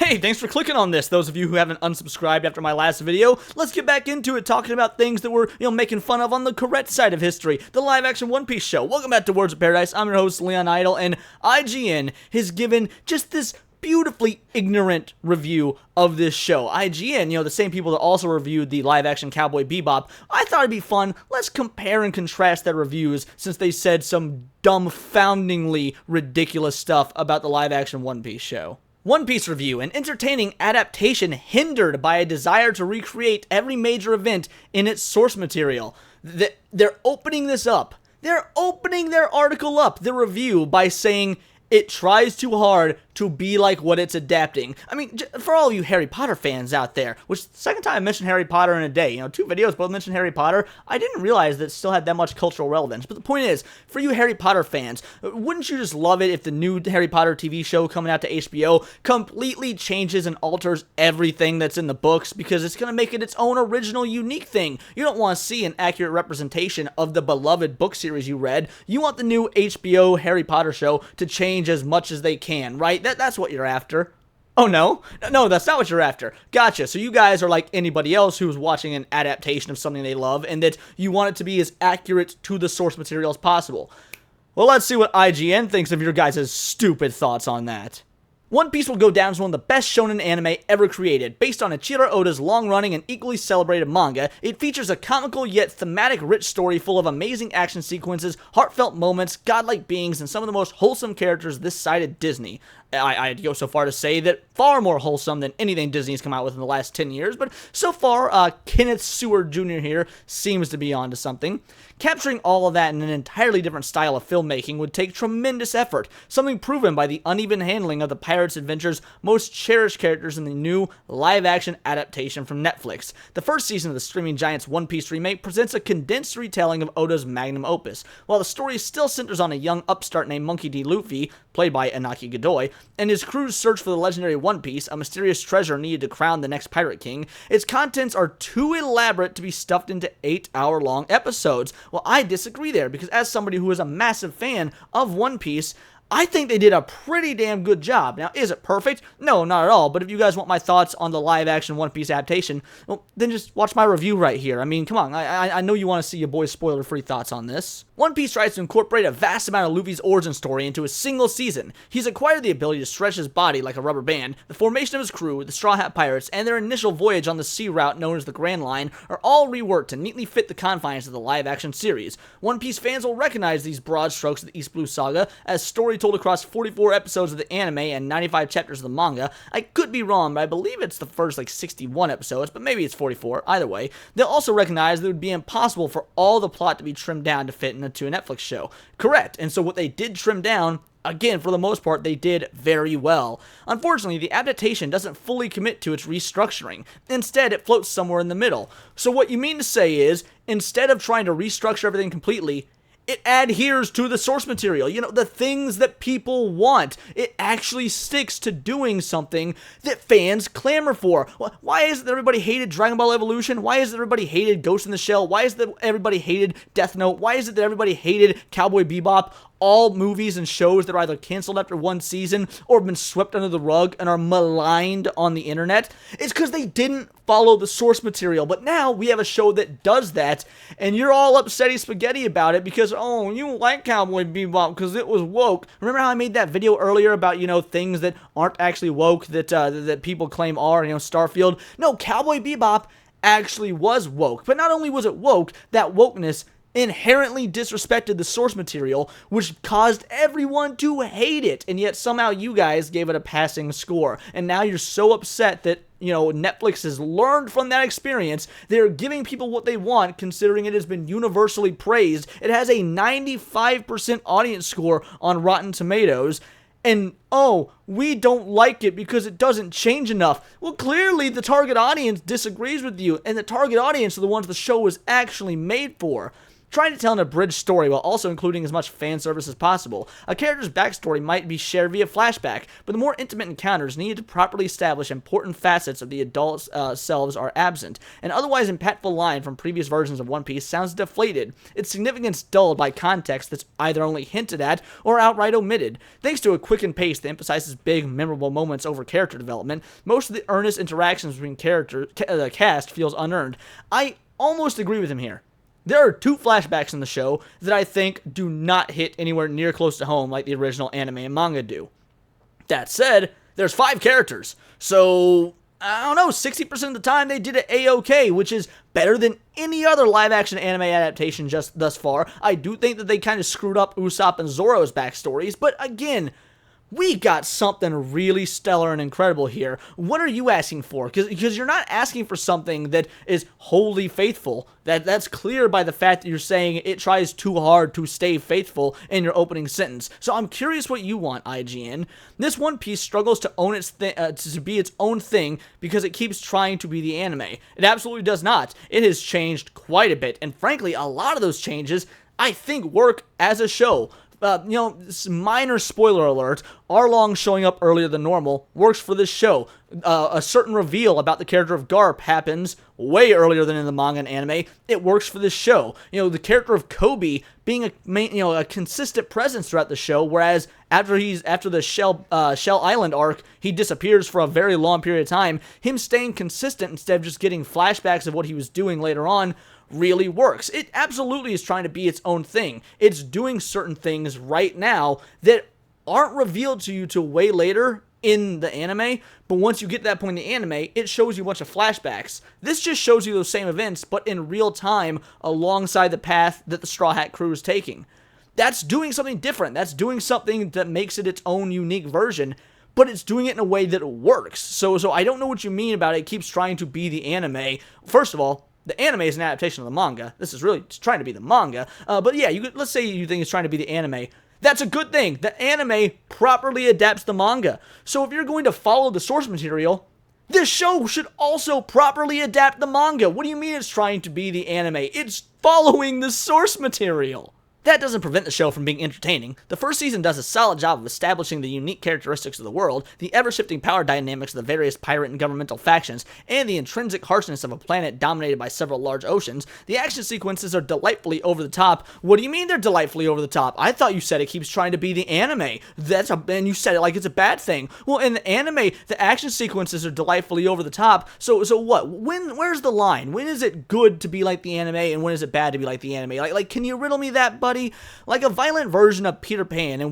Hey, thanks for clicking on this. Those of you who haven't unsubscribed after my last video, let's get back into it, talking about things that we're, making fun of on the correct side of history, the live-action One Piece show. Welcome back to Words of Paradise. I'm your host, Leon Idle, and IGN has given just this beautifully ignorant review of this show. IGN, the same people that also reviewed the live-action Cowboy Bebop. I thought it'd be fun. Let's compare and contrast their reviews, since they said some dumbfoundingly ridiculous stuff about the live-action One Piece show. One Piece review: an entertaining adaptation hindered by a desire to recreate every major event in its source material. They're opening this up. They're opening their article up, the review, by saying it tries too hard to be like what it's adapting. I mean, for all you Harry Potter fans out there, which is the second time I mentioned Harry Potter in a day, 2 videos both mentioned Harry Potter, I didn't realize that it still had that much cultural relevance. But the point is, for you Harry Potter fans, wouldn't you just love it if the new Harry Potter TV show coming out to HBO completely changes and alters everything that's in the books, because it's going to make it its own original, unique thing? You don't want to see an accurate representation of the beloved book series you read. You want the new HBO Harry Potter show to change as much as they can, right? That's what you're after. Oh, no? No, that's not what you're after. Gotcha. So you guys are like anybody else who's watching an adaptation of something they love, and that you want it to be as accurate to the source material as possible. Well, let's see what IGN thinks of your guys' stupid thoughts on that. One Piece will go down as one of the best shonen anime ever created. Based on Eiichiro Oda's long-running and equally celebrated manga, it features a comical yet thematic-rich story full of amazing action sequences, heartfelt moments, godlike beings, and some of the most wholesome characters this side of Disney. I'd go so far to say that far more wholesome than anything Disney's come out with in the last 10 years, but so far, Kenneth Seward Jr. here seems to be onto something. Capturing all of that in an entirely different style of filmmaking would take tremendous effort, something proven by the uneven handling of the Pirates Adventure's most cherished characters in the new live-action adaptation from Netflix. The first season of the streaming giant's One Piece remake presents a condensed retelling of Oda's magnum opus. While the story still centers on a young upstart named Monkey D. Luffy, played by Inaki Godoy, and his crew's search for the legendary One Piece, a mysterious treasure needed to crown the next pirate king, its contents are too elaborate to be stuffed into 8-hour-long episodes. Well, I disagree there, because as somebody who is a massive fan of One Piece, I think they did a pretty damn good job. Now, is it perfect? No, not at all. But if you guys want my thoughts on the live-action One Piece adaptation, well, then just watch my review right here. I mean, come on. I know you want to see your boy's spoiler-free thoughts on this. One Piece tries to incorporate a vast amount of Luffy's origin story into a single season. He's acquired the ability to stretch his body like a rubber band. The formation of his crew, the Straw Hat Pirates, and their initial voyage on the sea route known as the Grand Line are all reworked to neatly fit the confines of the live-action series. One Piece fans will recognize these broad strokes of the East Blue Saga as story told across 44 episodes of the anime and 95 chapters of the manga. I could be wrong, but I believe it's the first 61 episodes, but maybe it's 44. Either way, they'll also recognize that it would be impossible for all the plot to be trimmed down to fit into a Netflix show. Correct. And so what they did trim down, again, for the most part, they did very well. Unfortunately, the adaptation doesn't fully commit to its restructuring. Instead, it floats somewhere in the middle. So what you mean to say is, instead of trying to restructure everything completely, it adheres to the source material, the things that people want. It actually sticks to doing something that fans clamor for. Why is it that everybody hated Dragon Ball Evolution? Why is it that everybody hated Ghost in the Shell? Why is it that everybody hated Death Note? Why is it that everybody hated Cowboy Bebop? All movies and shows that are either canceled after one season or have been swept under the rug and are maligned on the internet. It's because they didn't follow the source material. But now we have a show that does that, and you're all upsetty spaghetti about it because, oh, you don't like Cowboy Bebop because it was woke. Remember how I made that video earlier about, things that aren't actually woke that people claim are, Starfield? No, Cowboy Bebop actually was woke. But not only was it woke, that wokeness inherently disrespected the source material, which caused everyone to hate it, and yet somehow you guys gave it a passing score. And now you're so upset that, Netflix has learned from that experience. They're giving people what they want, considering it has been universally praised. It has a 95% audience score on Rotten Tomatoes. And, oh, we don't like it because it doesn't change enough. Well, clearly the target audience disagrees with you, and the target audience are the ones the show was actually made for. trying to tell an abridged story while also including as much fan service as possible. A character's backstory might be shared via flashback, but the more intimate encounters needed to properly establish important facets of the adults' selves are absent. An otherwise impactful line from previous versions of One Piece sounds deflated, its significance dulled by context that's either only hinted at or outright omitted. Thanks to a quickened pace that emphasizes big, memorable moments over character development, most of the earnest interactions between the cast feels unearned. I almost agree with him here. There are 2 flashbacks in the show that I think do not hit anywhere near close to home like the original anime and manga do. That said, there's 5 characters, so I don't know, 60% of the time they did it A-OK, which is better than any other live-action anime adaptation just thus far. I do think that they kind of screwed up Usopp and Zoro's backstories, but again, we got something really stellar and incredible here. What are you asking for? Because you're not asking for something that is wholly faithful. That's clear by the fact that you're saying it tries too hard to stay faithful in your opening sentence. So I'm curious what you want, IGN. This One Piece struggles to own to be its own thing because it keeps trying to be the anime. It absolutely does not. It has changed quite a bit, and frankly, a lot of those changes I think work as a show. Minor spoiler alert, Arlong showing up earlier than normal works for this show. A certain reveal about the character of Garp happens way earlier than in the manga and anime. It works for this show. The character of Kobe being a consistent presence throughout the show, whereas after the Shell Island arc, he disappears for a very long period of time. Him staying consistent instead of just getting flashbacks of what he was doing later on really works. It absolutely is trying to be its own thing. It's doing certain things right now that aren't revealed to you till way later in the anime, but once you get to that point in the anime, it shows you a bunch of flashbacks. This just shows you those same events, but in real time alongside the path that the Straw Hat crew is taking. That's doing something different. That's doing something that makes it its own unique version, but it's doing it in a way that works. So I don't know what you mean about it keeps trying to be the anime. First of all, the anime is an adaptation of the manga. This is really trying to be the manga. But yeah, let's say you think it's trying to be the anime. That's a good thing. The anime properly adapts the manga. So if you're going to follow the source material, this show should also properly adapt the manga. What do you mean it's trying to be the anime? It's following the source material. That doesn't prevent the show from being entertaining. The first season does a solid job of establishing the unique characteristics of the world, the ever-shifting power dynamics of the various pirate and governmental factions, and the intrinsic harshness of a planet dominated by several large oceans. The action sequences are delightfully over the top. What do you mean they're delightfully over the top? I thought you said it keeps trying to be the anime. And you said it like it's a bad thing. Well, in the anime, the action sequences are delightfully over the top. So what? Where's the line? When is it good to be like the anime, and when is it bad to be like the anime? Like, can you riddle me that, buddy? Like a violent version of Peter Pan in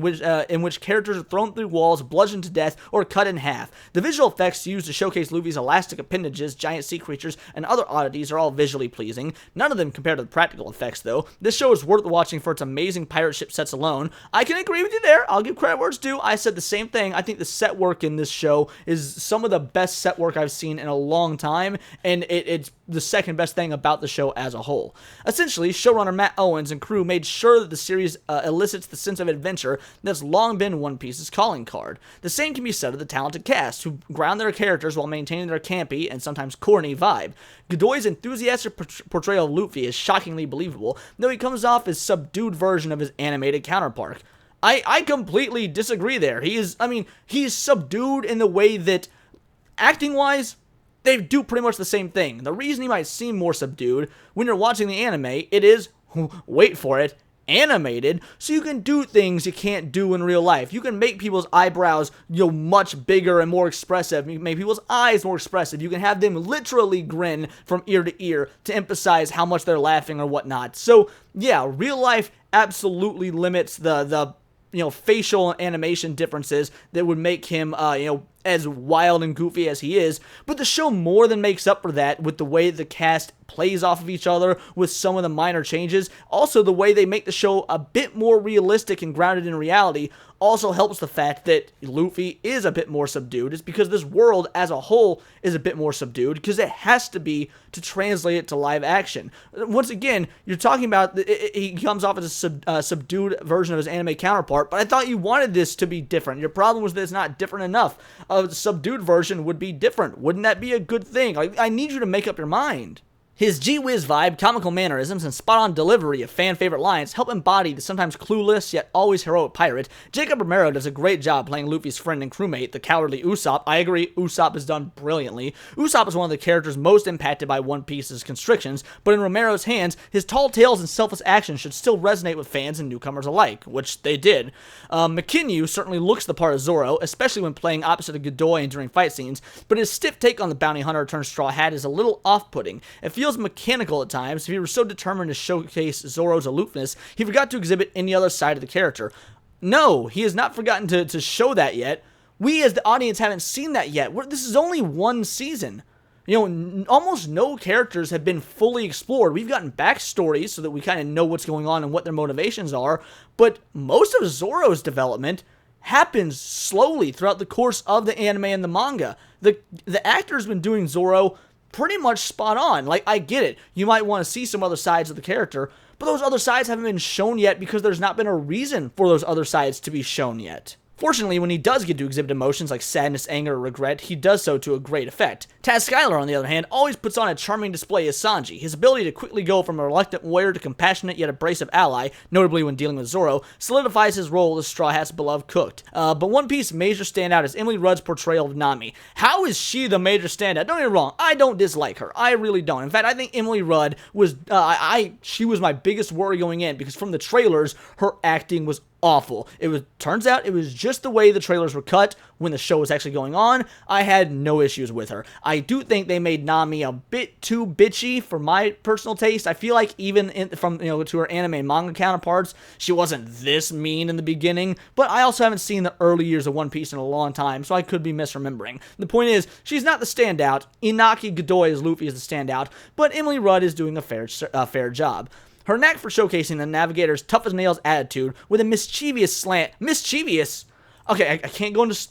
which characters are thrown through walls, bludgeoned to death, or cut in half. The visual effects used to showcase Luffy's elastic appendages, giant sea creatures, and other oddities are all visually pleasing. None of them compared to the practical effects, though. This show is worth watching for its amazing pirate ship sets alone. I can agree with you there. I'll give credit where it's due. I said the same thing. I think the set work in this show is some of the best set work I've seen in a long time, and it's the second best thing about the show as a whole. Essentially, showrunner Matt Owens and crew made sure that the series elicits the sense of adventure that's long been One Piece's calling card. The same can be said of the talented cast, who ground their characters while maintaining their campy and sometimes corny vibe. Godoy's enthusiastic portrayal of Luffy is shockingly believable, though he comes off as subdued version of his animated counterpart. I completely disagree there. He's subdued in the way that, acting-wise, they do pretty much the same thing. The reason he might seem more subdued, when you're watching the anime, it is, wait for it, animated, so you can do things you can't do in real life. You can make people's eyebrows, much bigger and more expressive. You can make people's eyes more expressive. You can have them literally grin from ear to ear to emphasize how much they're laughing or whatnot. So, yeah, real life absolutely limits the facial animation differences that would make him, as wild and goofy as he is, but the show more than makes up for that with the way the cast plays off of each other with some of the minor changes. Also, the way they make the show a bit more realistic and grounded in reality also helps the fact that Luffy is a bit more subdued. It's because this world as a whole is a bit more subdued, because it has to be to translate it to live action. Once again, you're talking about he comes off as a subdued version of his anime counterpart, but I thought you wanted this to be different. Your problem was that it's not different enough. A subdued version would be different. Wouldn't that be a good thing? I need you to make up your mind. His gee-whiz vibe, comical mannerisms, and spot-on delivery of fan-favorite lines help embody the sometimes clueless yet always heroic pirate. Jacob Romero does a great job playing Luffy's friend and crewmate, the cowardly Usopp. I agree, Usopp is done brilliantly. Usopp is one of the characters most impacted by One Piece's constrictions, but in Romero's hands, his tall tales and selfless actions should still resonate with fans and newcomers alike, which they did. McKinney certainly looks the part of Zoro, especially when playing opposite of Godoy and during fight scenes, but his stiff take on the bounty hunter turned Straw Hat is a little off-putting. It feels mechanical at times. If he were so determined to showcase Zoro's aloofness, he forgot to exhibit any other side of the character. No, he has not forgotten to show that yet. We as the audience haven't seen that yet. This is only one season. Almost no characters have been fully explored. We've gotten backstories so that we kind of know what's going on and what their motivations are, but most of Zoro's development happens slowly throughout the course of the anime and the manga. The actor's been doing Zoro pretty much spot on. Like, I get it. You might want to see some other sides of the character, but those other sides haven't been shown yet because there's not been a reason for those other sides to be shown yet. Fortunately, when he does get to exhibit emotions like sadness, anger, or regret, he does so to a great effect. Taz Skylar, on the other hand, always puts on a charming display as Sanji. His ability to quickly go from a reluctant warrior to compassionate yet abrasive ally, notably when dealing with Zoro, solidifies his role as Straw Hat's beloved cook. But One Piece major standout is Emily Rudd's portrayal of Nami. How is she the major standout? Don't get me wrong, I don't dislike her. I really don't. In fact, I think Emily Rudd was, she was my biggest worry going in, because from the trailers, her acting was awful. Turns out it was just the way the trailers were cut when the show was actually going on. I had no issues with her. I do think they made Nami a bit too bitchy for my personal taste. I feel like even to her anime and manga counterparts, she wasn't this mean in the beginning, but I also haven't seen the early years of One Piece in a long time, so I could be misremembering. The point is, she's not the standout. Inaki Godoy as Luffy is the standout, but Emily Rudd is doing a fair job. Her knack for showcasing the navigator's tough-as-nails attitude with a mischievous slant. Mischievous? Okay, I can't go into...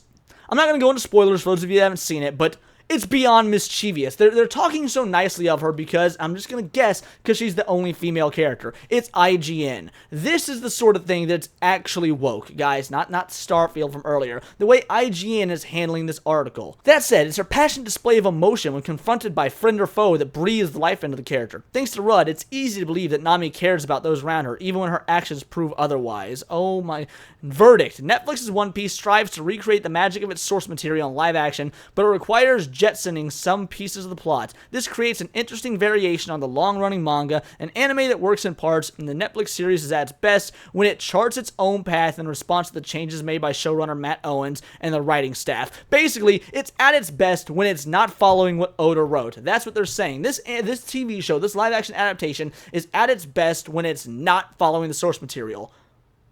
I'm not going to go into spoilers for those of you that haven't seen it, but it's beyond mischievous. They're talking so nicely of her because, I'm just going to guess, because she's the only female character. It's IGN. This is the sort of thing that's actually woke, guys, not Starfield from earlier. The way IGN is handling this article. That said, it's her passionate display of emotion when confronted by friend or foe that breathes life into the character. Thanks to Rudd, it's easy to believe that Nami cares about those around her, even when her actions prove otherwise. Oh my... Verdict. Netflix's One Piece strives to recreate the magic of its source material in live action, but it requires jetsoning some pieces of the plot. This creates an interesting variation on the long-running manga, an anime that works in parts, and the Netflix series is at its best when it charts its own path in response to the changes made by showrunner Matt Owens and the writing staff. Basically, it's at its best when it's not following what Oda wrote. That's what they're saying. This TV show, this live-action adaptation, is at its best when it's not following the source material.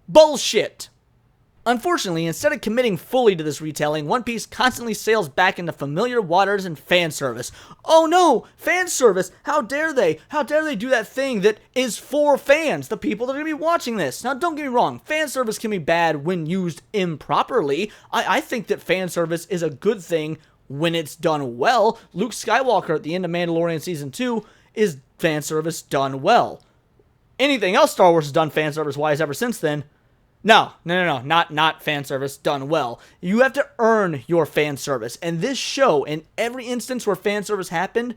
Bullshit! Unfortunately, instead of committing fully to this retelling, One Piece constantly sails back into familiar waters and fan service. Oh no! Fan service! How dare they? How dare they do that thing that is for fans, the people that are going to be watching this? Now, don't get me wrong, fan service can be bad when used improperly. I think that fan service is a good thing when it's done well. Luke Skywalker at the end of Mandalorian Season 2 is fan service done well. Anything else Star Wars has done fan service-wise ever since then, No, not fan service done well. You have to earn your fan service, and this show, in every instance where fan service happened,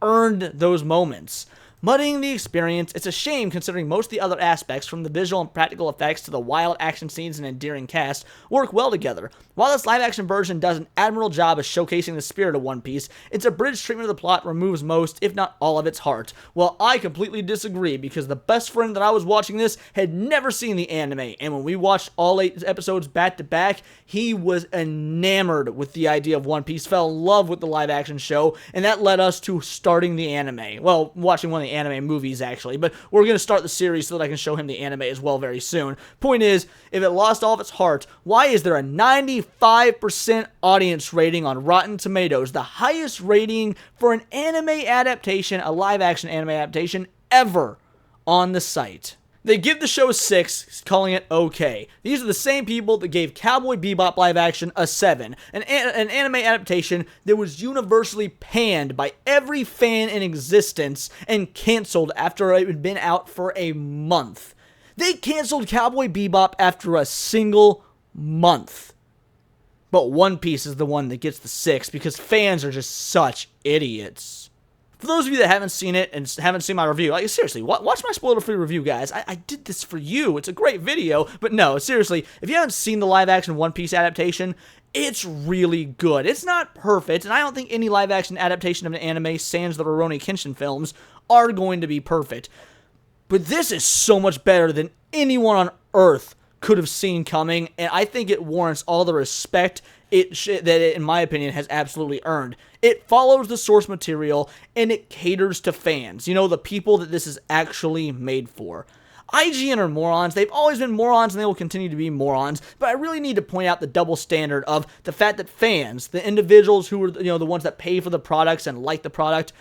earned those moments. Muddying the experience, it's a shame considering most of the other aspects, from the visual and practical effects to the wild action scenes and endearing cast, work well together. While this live-action version does an admirable job of showcasing the spirit of One Piece, its abridged treatment of the plot removes most, if not all, of its heart. Well, I completely disagree, because the best friend that I was watching this had never seen the anime, and when we watched all 8 episodes back-to-back, he was enamored with the idea of One Piece, fell in love with the live-action show, and that led us to starting the anime. Well, watching one of the anime movies, actually, but we're going to start the series so that I can show him the anime as well very soon. Point is, if it lost all of its heart, why is there a 95% audience rating on Rotten Tomatoes, the highest rating for an anime adaptation, a live-action anime adaptation, ever on the site? They give the show a 6, calling it okay. These are the same people that gave Cowboy Bebop live action a 7, an anime adaptation that was universally panned by every fan in existence and canceled after it had been out for a month. They canceled Cowboy Bebop after a single month. But One Piece is the one that gets the 6 because fans are just such idiots. For those of you that haven't seen it and haven't seen my review, like, seriously, watch my spoiler-free review, guys. I did this for you. It's a great video. But no, seriously, if you haven't seen the live-action One Piece adaptation, it's really good. It's not perfect, and I don't think any live-action adaptation of an anime, sans the Rurouni Kenshin films, are going to be perfect. But this is so much better than anyone on Earth could have seen coming, and I think it warrants all the respect that it, in my opinion, has absolutely earned. It follows the source material, and it caters to fans. You know, the people that this is actually made for. IGN are morons. They've always been morons, and they will continue to be morons. But I really need to point out the double standard of the fact that fans, the individuals who were, the ones that pay for the products and like the product,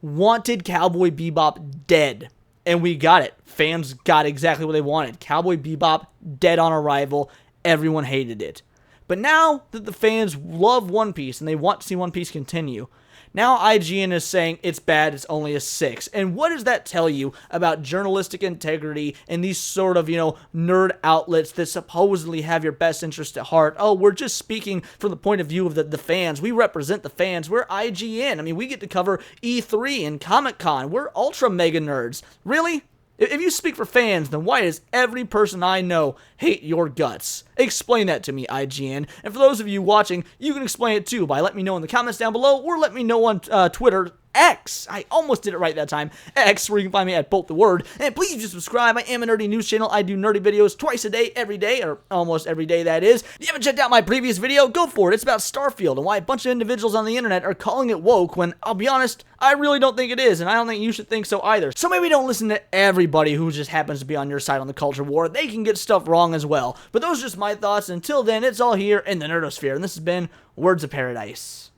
wanted Cowboy Bebop dead. And we got it. Fans got exactly what they wanted. Cowboy Bebop, dead on arrival. Everyone hated it. But now that the fans love One Piece and they want to see One Piece continue, now IGN is saying it's bad, it's only a 6. And what does that tell you about journalistic integrity and these sort of, nerd outlets that supposedly have your best interest at heart? Oh, we're just speaking from the point of view of the fans. We represent the fans. We're IGN. I mean, we get to cover E3 and Comic-Con. We're ultra mega nerds. Really? If you speak for fans, then why does every person I know hate your guts? Explain that to me, IGN. And for those of you watching, you can explain it too by letting me know in the comments down below, or let me know on Twitter, X. I almost did it right that time. X, where you can find me at Bolt the Word. And please just subscribe. I am a nerdy news channel. I do nerdy videos twice a day, every day, or almost every day, that is. If you haven't checked out my previous video, go for it. It's about Starfield and why a bunch of individuals on the internet are calling it woke when, I'll be honest, I really don't think it is, and I don't think you should think so either. So maybe don't listen to everybody who just happens to be on your side on the culture war. They can get stuff wrong as well. But those are just my thoughts. Until then, it's all here in the Nerdosphere, and this has been Words of Paradise.